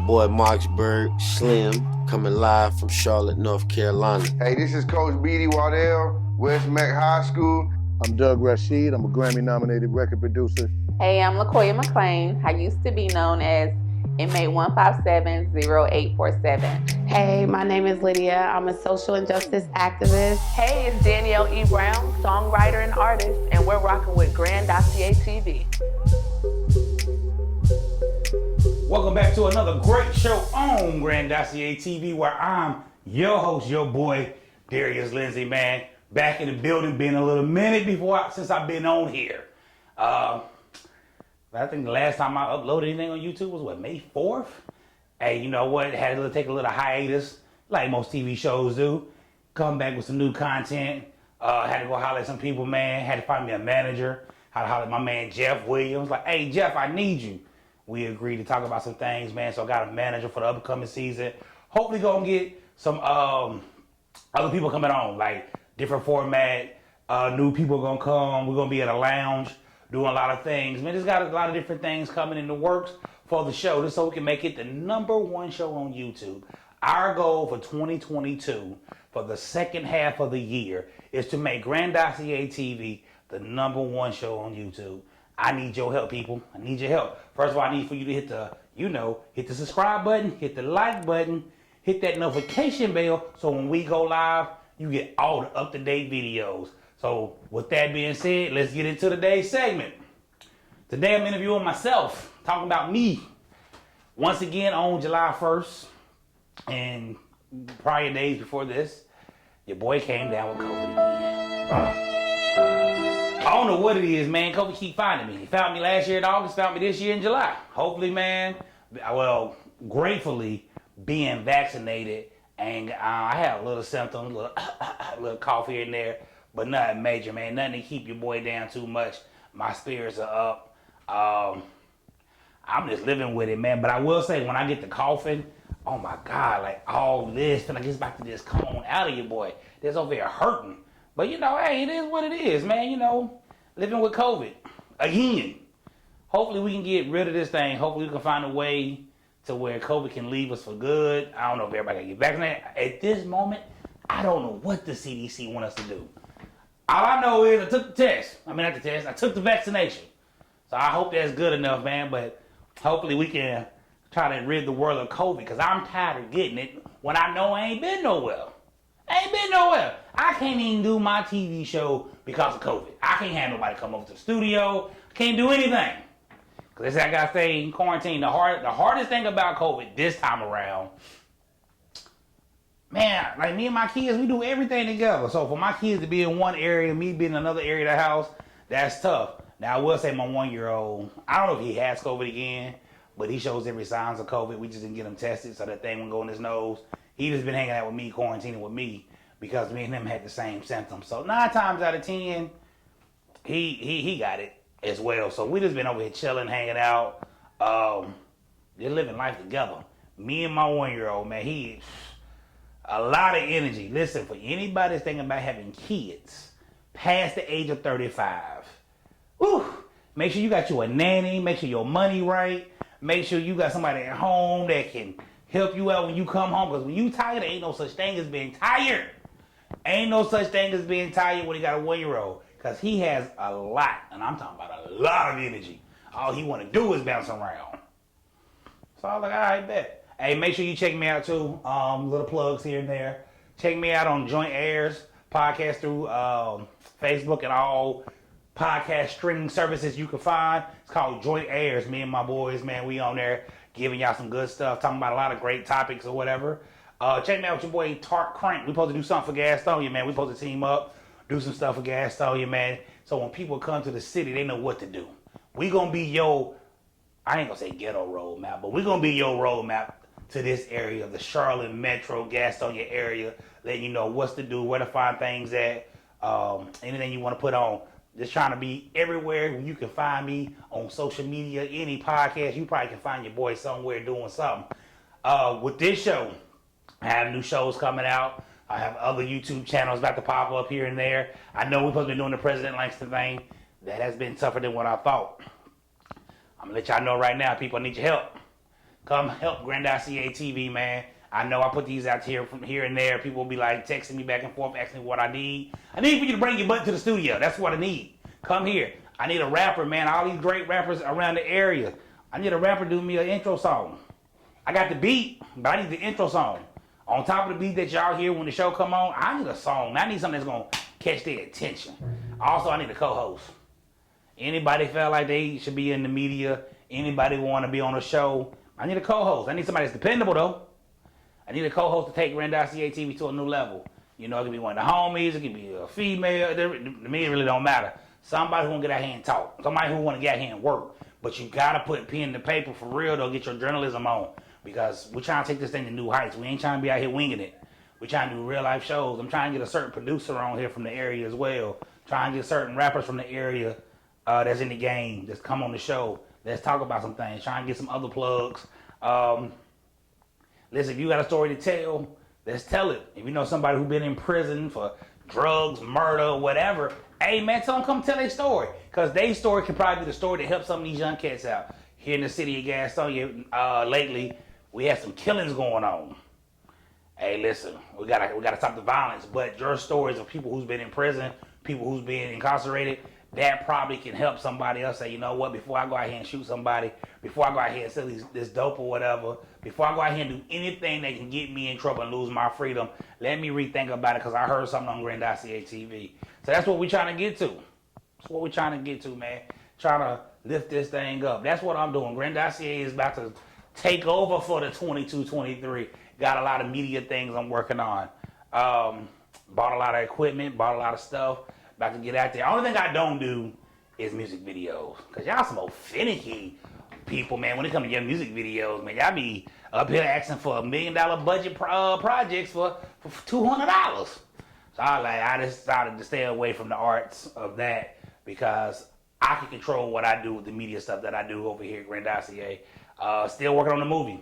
boy Marksburg, Slim, coming live from Charlotte, North Carolina. Hey, this is Coach Beatty Waddell, West Mac High School. I'm Doug Rashid. I'm a Grammy-nominated record producer. Hey, I'm LaKoya McClain. I used to be known as inmate 1570847. Hey, my name is Lydia. I'm a social injustice activist. Hey, it's Danielle E. Brown, songwriter and artist, and we're rocking with Grandosiá TV. Welcome back to another great show on Grandosiá TV, where I'm your host, your boy, Darius Lindsay, man. Back in the building, been a little minute since I've been on here. I think the last time I uploaded anything on YouTube was, May 4th? Hey, you know what? Had to take a little hiatus, like most TV shows do. Come back with some new content. Had to go holler at some people, man. Had to find me a manager. Had to holler at my man, Jeff Williams. Like, hey, Jeff, I need you. We agreed to talk about some things, man. So I got a manager for the upcoming season. Hopefully gonna get some other people coming on, like different format. New people gonna come. We're gonna be at a lounge doing a lot of things. Man, just got a lot of different things coming in the works for the show, just so we can make it the #1 show on YouTube. Our goal for 2022, for the second half of the year, is to make Grandosiá TV the #1 show on YouTube. I need your help, people. I need your help. First of all, I need for you to hit the subscribe button, hit the like button, hit that notification bell, so when we go live, you get all the up-to-date videos. So with that being said, let's get into today's segment. Today I'm interviewing myself, talking about me. Once again, on July 1st, and prior days before this, your boy came down with COVID again. I don't know what it is, man. COVID keep finding me. He found me last year in August, found me this year in July. Hopefully, man, gratefully being vaccinated, and I had a little symptoms, a little cough here and there, but nothing major, man. Nothing to keep your boy down too much. My spirits are up. I'm just living with it, man. But I will say, when I get the coughing, oh my God, like all this, and I get back to just come on out of your boy. This over here hurting. But you know, hey, it is what it is, man. You know, living with COVID again. Hopefully we can get rid of this thing. Hopefully we can find a way to where COVID can leave us for good. I don't know if everybody can get vaccinated. At this moment, I don't know what the CDC want us to do. All I know is I took the test. I took the vaccination. So I hope that's good enough, man. But hopefully we can try to rid the world of COVID, because I'm tired of getting it when I know I ain't been nowhere. I can't even do my TV show because of COVID. I can't have nobody come over to the studio. I can't do anything. Because I got to stay in quarantine. The hardest thing about COVID this time around, man, like me and my kids, we do everything together. So for my kids to be in one area, me being in another area of the house, that's tough. Now I will say my 1-year-old, I don't know if he has COVID again, but he shows every signs of COVID. We just didn't get him tested, so that thing wouldn't go in his nose. He just been hanging out with me, quarantining with me, because me and him had the same symptoms. So 9 times out of 10, he got it as well. So we just been over here chilling, hanging out, just living life together. Me and my 1-year-old, man, he a lot of energy. Listen, for anybody that's thinking about having kids past the age of 35, make sure you got you a nanny, make sure your money right, make sure you got somebody at home that can help you out when you come home, because when you tired, there ain't no such thing as being tired. Ain't no such thing as being tired when you got a 1-year-old, because he has a lot, and I'm talking about a lot of energy. All he want to do is bounce around. So I was like, all right, bet. Hey, make sure you check me out too. Little plugs here and there. Check me out on Joint Airs podcast through Facebook and all podcast streaming services you can find. It's called Joint Airs. Me and my boys, man, we on there giving y'all some good stuff, talking about a lot of great topics or whatever. Check me out with your boy Tart Crank. We supposed to do something for Gastonia, man. We supposed to team up, do some stuff for Gastonia, man. So when people come to the city, they know what to do. We gonna be your, I ain't gonna say ghetto roadmap, but we gonna be your roadmap to this area, the Charlotte Metro, Gastonia area, letting you know what's to do, where to find things at, anything you want to put on. Just trying to be everywhere. You can find me on social media, any podcast. You probably can find your boy somewhere doing something. With this show, I have new shows coming out. I have other YouTube channels about to pop up here and there. I know we're supposed to be doing the President Langston thing. That has been tougher than what I thought. I'm going to let y'all know right now, people, I need your help. come help Grandosiá TV, man. I know I put these out here from here and there. People will be like texting me back and forth, asking me what I need. I need for you to bring your butt to the studio. That's what I need. Come here. I need a rapper, man. All these great rappers around the area. I need a rapper to do me an intro song. I got the beat, but I need the intro song. On top of the beat that y'all hear when the show come on, I need a song. I need something that's going to catch their attention. Also, I need a co-host. Anybody feel like they should be in the media, anybody want to be on a show, I need a co-host. I need somebody that's dependable, though. I need a co-host to take Grandosiá TV to a new level. You know, it could be one of the homies, it could be a female. To me, it really don't matter. Somebody who want to get out here and talk. Somebody who want to get out here and work. But you got to put pen to paper for real, though. Get your journalism on. Because we're trying to take this thing to new heights. We ain't trying to be out here winging it. We're trying to do real life shows. I'm trying to get a certain producer on here from the area as well. Trying to get certain rappers from the area that's in the game, that's come on the show. Let's talk about some things. Trying to get some other plugs. Listen, if you got a story to tell, let's tell it. If you know somebody who's been in prison for drugs, murder, whatever, hey man, tell them come tell their story. Because their story can probably be the story to help some of these young cats out. Here in the city of Gastonia, lately, we had some killings going on. Hey, listen, we gotta stop the violence. But your stories of people who's been in prison, people who's been incarcerated, that probably can help somebody else say, you know what, before I go out here and shoot somebody, before I go out here and sell this dope or whatever, before I go out here and do anything that can get me in trouble and lose my freedom, let me rethink about it because I heard something on Grandosiá TV. So that's what we're trying to get to. That's what we're trying to get to, man. Trying to lift this thing up. That's what I'm doing. Grandosiá is about to take over for the 22-23. Got a lot of media things I'm working on. Bought a lot of equipment, bought a lot of stuff. About to get out there. Only thing I don't do is music videos. Because y'all some old finicky people, man. When it comes to your music videos, man, y'all be up here asking for $1 million budget projects for $200. So I decided to stay away from the arts of that because I can control what I do with the media stuff that I do over here at Grandosiá. Still working on the movie.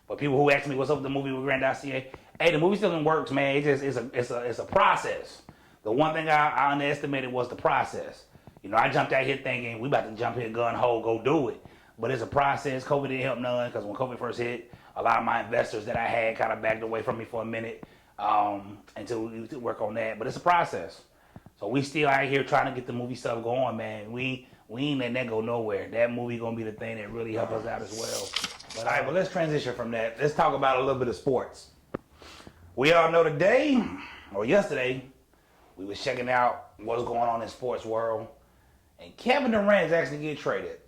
For people who ask me what's up with the movie with Grandosiá, hey, the movie still in works, man. It's a process. The one thing I underestimated was the process. You know, I jumped out here thinking we about to jump here gun ho, go do it. But it's a process. COVID didn't help none because when COVID first hit, a lot of my investors that I had kind of backed away from me for a minute until we work on that. But it's a process. So we still out here trying to get the movie stuff going, man. We ain't letting that go nowhere. That movie gonna be the thing that really help us out as well. But all right, well, let's transition from that. Let's talk about a little bit of sports. We all know today, or yesterday, we was checking out what's going on in the sports world. And Kevin Durant is actually getting traded.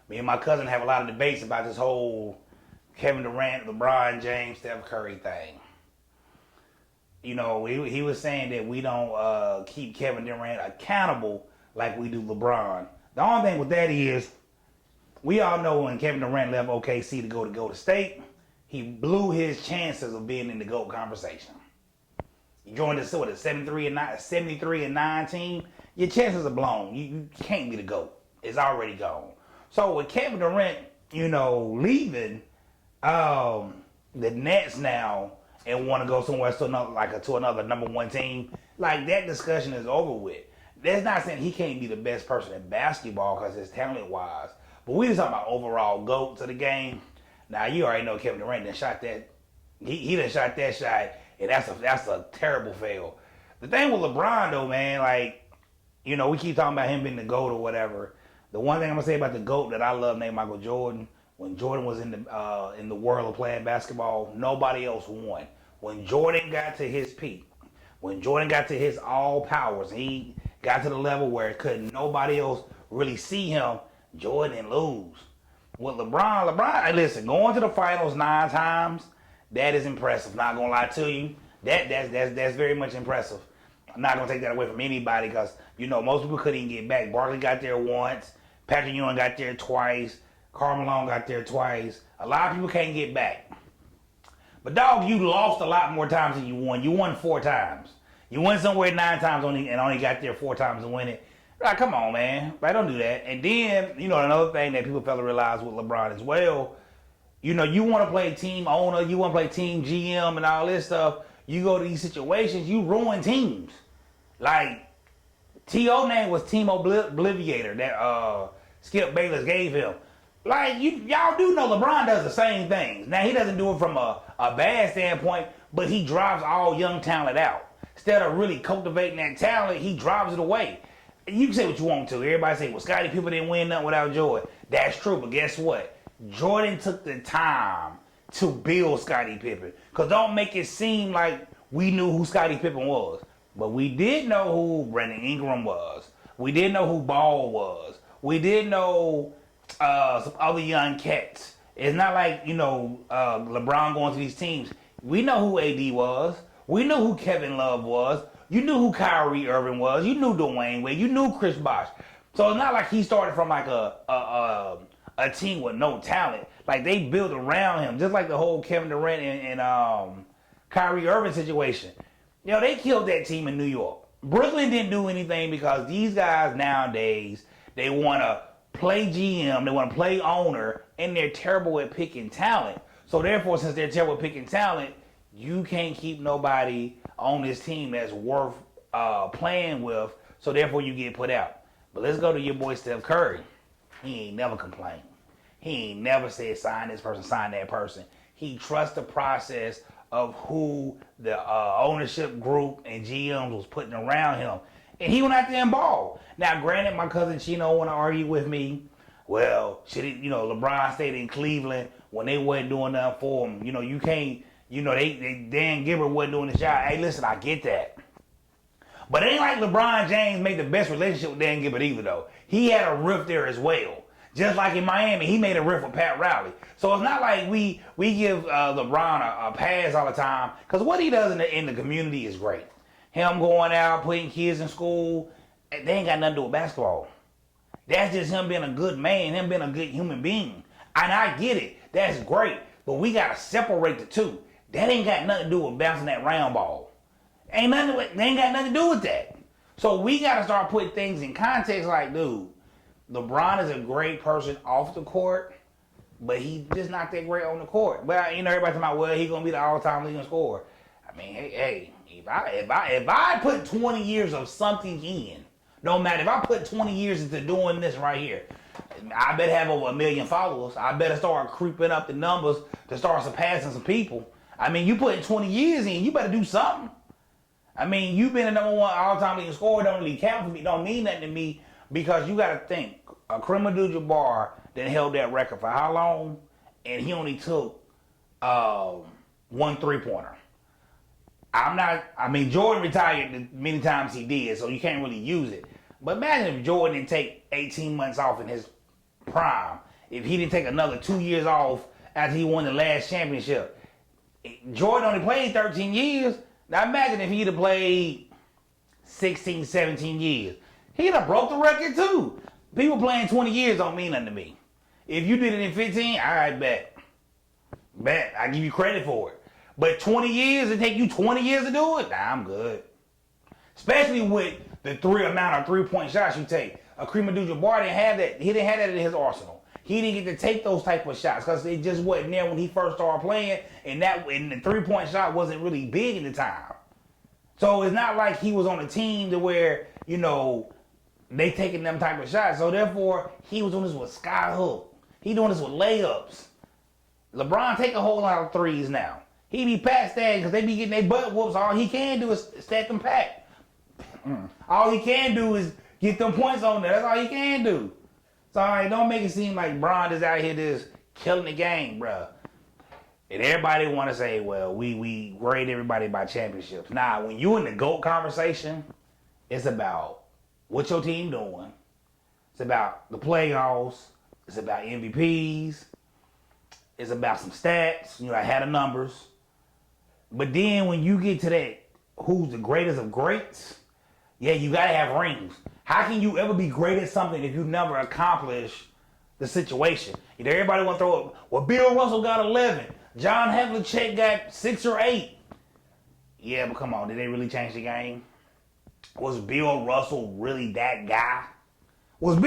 Me and my cousin have a lot of debates about this whole Kevin Durant, LeBron James, Steph Curry thing. You know, he was saying that we don't keep Kevin Durant accountable like we do LeBron. The only thing with that is, we all know when Kevin Durant left OKC to go to Golden State, he blew his chances of being in the GOAT conversation. You joined us with a 73 and 9 team, your chances are blown. You can't be the GOAT. It's already gone. So with Kevin Durant, you know, leaving the Nets now and want to go somewhere to another number one team, like that discussion is over with. That's not saying he can't be the best person in basketball because his talent wise, but we just talking about overall GOAT to the game. Now you already know Kevin Durant done shot that. He done shot that shot. And that's a terrible fail. The thing with LeBron though, man, like, you know, we keep talking about him being the GOAT or whatever. The one thing I'm gonna say about the GOAT that I love named Michael Jordan, when Jordan was in the world of playing basketball, nobody else won. When Jordan got to his peak, when Jordan got to his all powers, he got to the level where couldn't nobody else really see him, Jordan didn't lose. With LeBron, listen, going to the finals 9 times, that is impressive. Not gonna lie to you. That's very much impressive. I'm not gonna take that away from anybody because, you know, most people couldn't even get back. Barkley got there once. Patrick Ewing got there twice. Karl Malone got there twice. A lot of people can't get back. But dog, you lost a lot more times than you won. You won 4 times. You went somewhere 9 times and only got there 4 times to win it. Like, come on, man. Like, don't do that. And then, you know, another thing that people fail to realize with LeBron as well, you know, you want to play team owner, you want to play team GM and all this stuff. You go to these situations, you ruin teams. Like, T.O. name was Team Obliviator that Skip Bayless gave him. Like, y'all do know LeBron does the same things. Now, he doesn't do it from a bad standpoint, but he drives all young talent out. Instead of really cultivating that talent, he drives it away. You can say what you want to. Everybody say, well, Scottie Pippen didn't win nothing without Jordan. That's true, but guess what? Jordan took the time to build Scottie Pippen. Because don't make it seem like we knew who Scottie Pippen was. But we did know who Brandon Ingram was. We did know who Ball was. We did know some other young cats. It's not like, LeBron going to these teams. We know who AD was. We knew who Kevin Love was. You knew who Kyrie Irving was. You knew Dwayne Wade. You knew Chris Bosh. So it's not like he started from like a team with no talent. Like, they built around him, just like the whole Kevin Durant and Kyrie Irving situation. They killed that team in New York. Brooklyn didn't do anything because these guys nowadays, they want to play GM, they want to play owner, and they're terrible at picking talent. So therefore, since they're terrible at picking talent, you can't keep nobody on this team that's worth playing with, so therefore you get put out. But let's go to your boy Steph Curry. He ain't never complained. He ain't never said sign this person, sign that person. He trusts the process of who the ownership group and GMs was putting around him. And he went out there and balled. Now, granted, my cousin Chino want to argue with me. Well, LeBron stayed in Cleveland when they wasn't doing nothing for him. You can't, Dan Gilbert wasn't doing the job. Hey, listen, I get that. But it ain't like LeBron James made the best relationship with Dan Gilbert either, though. He had a rift there as well. Just like in Miami, he made a rift with Pat Riley. So it's not like we give LeBron a pass all the time, because what he does in the community is great. Him going out, putting kids in school, they ain't got nothing to do with basketball. That's just him being a good man, him being a good human being. And I get it. That's great. But we got to separate the two. That ain't got nothing to do with bouncing that round ball. They ain't got nothing to do with that. So we got to start putting things in context like, dude, LeBron is a great person off the court, but he's just not that great on the court. But, everybody talking about, well, he's going to be the all-time leading scorer. I mean, hey, if I put 20 years of something in, no matter, if I put 20 years into doing this right here, I better have over 1 million followers. I better start creeping up the numbers to start surpassing some people. I mean, you putting 20 years in, you better do something. I mean, you being the number one all-time leading scorer don't really count for me, don't mean nothing to me, because you got to think, Kareem Abdul-Jabbar that held that record for how long? And he only took one three-pointer. Jordan retired many times he did, so you can't really use it. But imagine if Jordan didn't take 18 months off in his prime. If he didn't take another 2 years off after he won the last championship. Jordan only played 13 years. Now imagine if he'd have played 16, 17 years. He'd have broke the record too. People playing 20 years don't mean nothing to me. If you did it in 15, all right, bet. I give you credit for it. But 20 years, it take you 20 years to do it? Nah, I'm good. Especially with the amount of three-point shots you take. Kareem Abdul-Jabbar didn't have that. He didn't have that in his arsenal. He didn't get to take those type of shots because it just wasn't there when he first started playing, and the three-point shot wasn't really big at the time. So it's not like he was on a team to where, they taking them type of shots. So therefore, he was doing this with skyhook. He doing this with layups. LeBron take a whole lot of threes now. He be pat stacking because they be getting their butt whoops. All he can do is stack them pack. All he can do is get them points on there. That's all he can do. So don't make it seem like Bron is out here just killing the game, bruh. And everybody want to say, well, we grade everybody by championships. Nah, when you in the GOAT conversation, it's about what your team doing. It's about the playoffs. It's about MVPs. It's about some stats. I had the numbers. But then when you get to that, who's the greatest of greats? Yeah, you got to have rings. How can you ever be great at something if you never accomplish the situation? Everybody want to throw up, well, Bill Russell got 11. John Havlicek got 6 or 8. Yeah, but come on, did they really change the game? Was Bill Russell really that guy? Think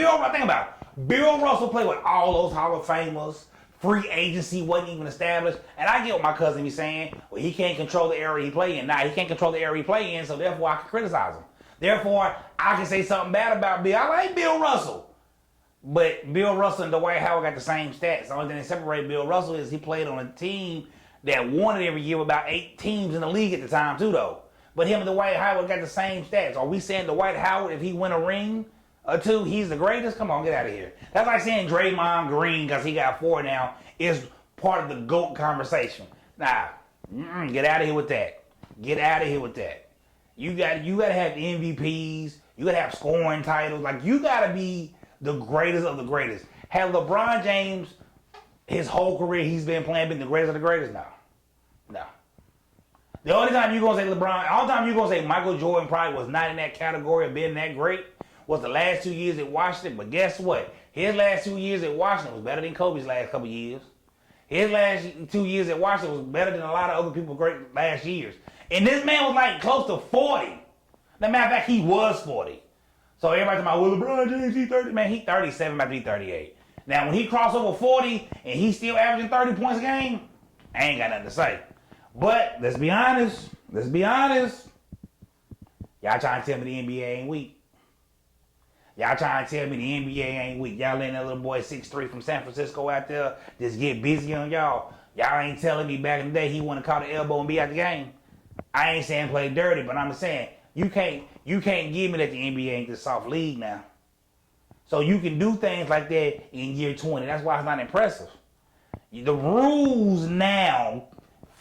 about it. Bill Russell played with all those Hall of Famers. Free agency wasn't even established. And I get what my cousin be saying. Well, he can't control the area he play in. Nah, he can't control the area he play in, so therefore I can criticize him. Therefore, I can say something bad about Bill. I like Bill Russell. But Bill Russell and Dwight Howard got the same stats. The only thing that separates Bill Russell is he played on a team that won it every year with about 8 teams in the league at the time too, though. But him and Dwight Howard got the same stats. Are we saying Dwight Howard, if he win a ring or 2, he's the greatest? Come on, get out of here. That's like saying Draymond Green, because he got 4 now, is part of the GOAT conversation. Nah, get out of here with that. Get out of here with that. You got to have MVPs. You got to have scoring titles. Like, you got to be the greatest of the greatest. Have LeBron James, his whole career he's been playing, been the greatest of the greatest? No. No. The only time you're going to say LeBron, all the time you're going to say Michael Jordan probably was not in that category of being that great was the last 2 years at Washington. But guess what? His last 2 years at Washington was better than Kobe's last couple years. His last 2 years at Washington was better than a lot of other people's great last years. And this man was like close to 40. As a matter of fact, he was 40. So everybody talking about, well, LeBron James, he's 30. Man, he's 37, about to be 38. Now, when he crossed over 40 and he's still averaging 30 points a game, I ain't got nothing to say. But let's be honest. Y'all trying to tell me the NBA ain't weak. Y'all trying to tell me the NBA ain't weak. Y'all letting that little boy 6'3" from San Francisco out there just get busy on y'all. Y'all ain't telling me back in the day he want to caught the elbow and be out the game. I ain't saying play dirty, but I'm saying you can't give me that the NBA ain't this soft league now. So you can do things like that in year 20. That's why it's not impressive. The rules now,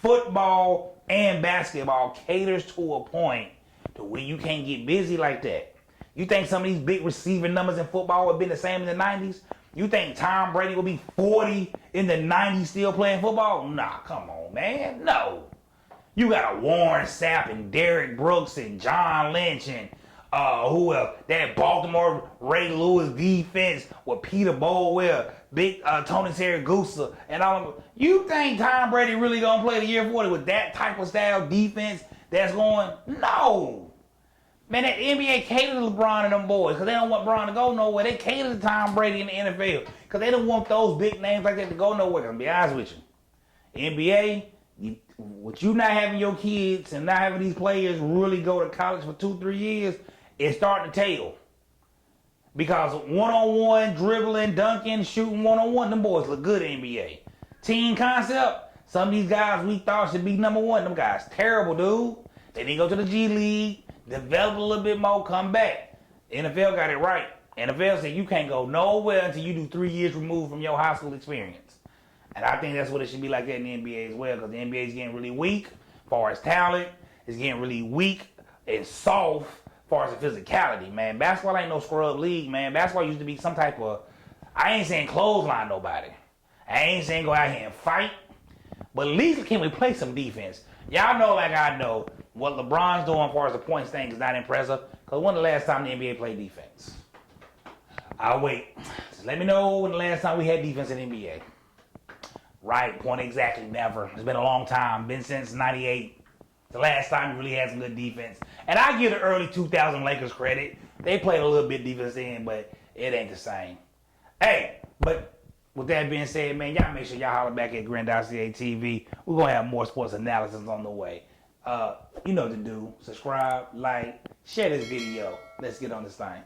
football and basketball, caters to a point to where you can't get busy like that. You think some of these big receiving numbers in football would have been the same in the 90s? You think Tom Brady would be 40 in the 90s still playing football? Nah, come on, man. No. You got a Warren Sapp and Derrick Brooks and John Lynch and who else? That Baltimore Ray Lewis defense with Peter Bolwell, big Tony Siragusa, and all of them. You think Tom Brady really gonna play the year 40 with that type of style defense that's going? No. Man, that NBA cater to LeBron and them boys because they don't want LeBron to go nowhere. They cater to Tom Brady in the NFL because they don't want those big names like that to go nowhere. I'm gonna be honest with you. NBA, with you not having your kids and not having these players really go to college for 2-3 years, it's starting to tell. Because one-on-one, dribbling, dunking, shooting one-on-one, them boys look good in NBA. Team concept, some of these guys we thought should be number 1. Them guys terrible, dude. They didn't go to the G League, develop a little bit more, come back. NFL got it right. NFL said you can't go nowhere until you do 3 years removed from your high school experience. And I think that's what it should be like that in the NBA as well, because the NBA is getting really weak as far as talent. It's getting really weak and soft as far as the physicality, man. Basketball ain't no scrub league, man. Basketball used to be some type of, I ain't saying clothesline nobody. I ain't saying go out here and fight. But at least can we play some defense? Y'all know like I know what LeBron's doing as far as the points thing is not impressive. Because when the last time the NBA played defense? I'll wait. Just let me know when the last time we had defense in the NBA. Right, point exactly, never. It's been a long time. Been since 98. The last time we really had some good defense. And I give the early 2000 Lakers credit. They played a little bit defense in, but it ain't the same. Hey, but with that being said, man, y'all make sure y'all holler back at Grandosiá TV. We're going to have more sports analysis on the way. You know what to do. Subscribe, like, share this video. Let's get on this thing.